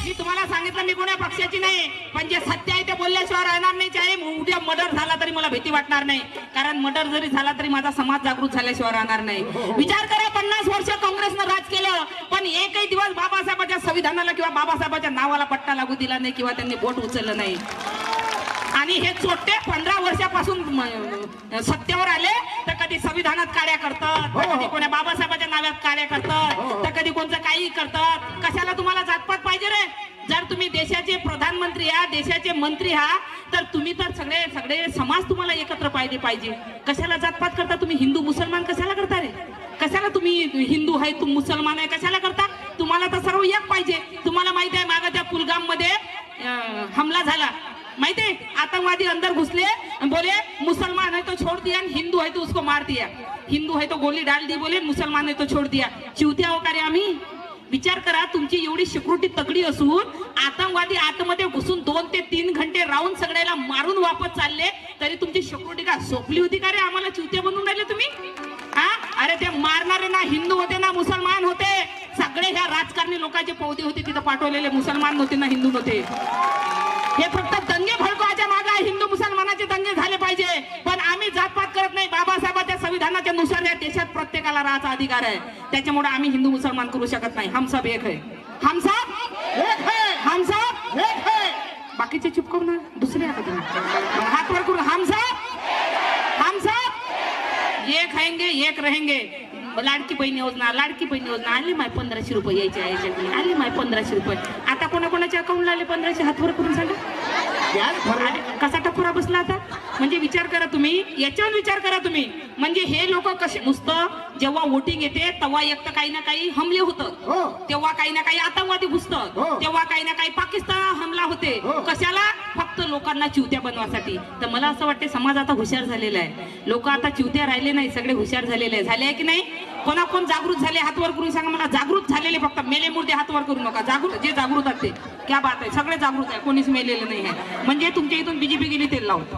मी तुम्हाला सांगितलं मी कोण्या पक्षाची नाही, पण जे सत्य आहे ते बोलल्याशिवाय राहणार नाही. चाहे उद्या मर्डर झाला तरी मला भीती वाटणार नाही, कारण मर्डर जरी झाला तरी माझा समाज जागृत झाल्याशिवाय राहणार नाही. विचार करा, 50 वर्ष काँग्रेसनं राज केलं, पण एकही दिवस बाबासाहेबांच्या संविधानाला किंवा बाबासाहेबांच्या नावाला पट्टा लागू दिला नाही किंवा त्यांनी बोट उचललं नाही. आणि हे चोट्टे 15 वर्षापासून सत्तेवर आले तर कधी संविधानात कार्य करतात, कधी कोण्या बाबासाहेबांच्या नावात कार्य करतात, तर कधी कोणतं काही करतात. कशाला तुम्हाला जातपात पाहिजे रे? जर तुम्ही देशाचे प्रधानमंत्री आहात, देशाचे मंत्री आहात, तर तुम्ही तर सगळे समाज तुम्हाला एकत्र पाहिजे. कशाला जातपात करता तुम्ही? हिंदू मुसलमान कशाला करता रे? कशाला तुम्ही हिंदू आहे तुम मुसलमान आहे कशाला करता? तुम्हाला तर सर्व एक पाहिजे. तुम्हाला माहिती आहे मागे त्या कुलगाम मध्ये हमला झाला, माहिती? आतंकवादी अंदर घुसले, बोले मुसलमान है तो छोड़ दिया, हिंदू है तो उसको मार दिया, हिंदू है तो गोली डाल दी, बोले मुसलमान है तो छोड़ दिया. चिवत्या हो का रे आम्ही? विचार करा, तुमची एवढी सिक्युरिटी तगडी असून आतंकवादी आतमध्ये घुसून 2 ते 3 घंटे राहून सगळ्याला मारून वापस चालले, तरी तुमची सिक्युरिटी का सोपली होती का रे? आम्हाला चिवत्या बनवून राहिले तुम्ही. हा, अरे ते मारणारे ना हिंदू होते ना मुसलमान होते, सगळे ह्या राजकारणी लोकांचे पौदे होते तिथं पाठवलेले, मुसलमान नव्हते ना हिंदू नव्हते. हे फक्त दंगे भडकवायच्या मागे हिंदू मुसलमानाचे दंगे झाले पाहिजे, पण आम्ही जातपात करत नाही. बाबासाहेबांच्या संविधानाच्या नुसार या देशात प्रत्येकाला राहायचा अधिकार आहे, त्याच्यामुळे आम्ही हिंदू मुसलमान करू शकत नाही. हम सब एक है, हम सब एक है, हम सब एक है. बाकीचे चुप करू ना, दुसरे हात वर करू. हम सब एक रहेंगे, एक रहेंगे. लाडकी बहीण योजना आली माय 1500 रुपये यायचे, आली माय 1500 रुपये. आता कोणाकोणाच्या अकाउंटला आले 1500? हातवर करून सांगा. कसा टपोरा बसला आता? म्हणजे विचार करा तुम्ही, याच्यावर विचार करा तुम्ही. म्हणजे हे लोक कसे, नुसतं जेव्हा वोटिंग येते तेव्हा एक तर काही ना काही हमले होतं, तेव्हा काही ना काही आतंकवादी घुसतात, तेव्हा काही ना काही पाकिस्तान हमला होते. कशाला? फक्त लोकांना चिवत्या बनवासाठी. तर मला असं वाटते समाज आता हुशार झालेला आहे. लोक आता चिवत्या राहिले नाही, सगळे हुशार झालेले आहे. झाले आहे की नाही? कोण जागृत झाले? हातवर करून सांगा मला. जागृत झालेले फक्त, मेले मुर्दे हातवर करू नका. जागृत जे जागृत आहेत ते क्या बात आहे, सगळे जागृत आहे, कोणीच मेलेलं नाही आहे. म्हणजे तुमच्या इथून बीजेपी गेली तेल लावतो.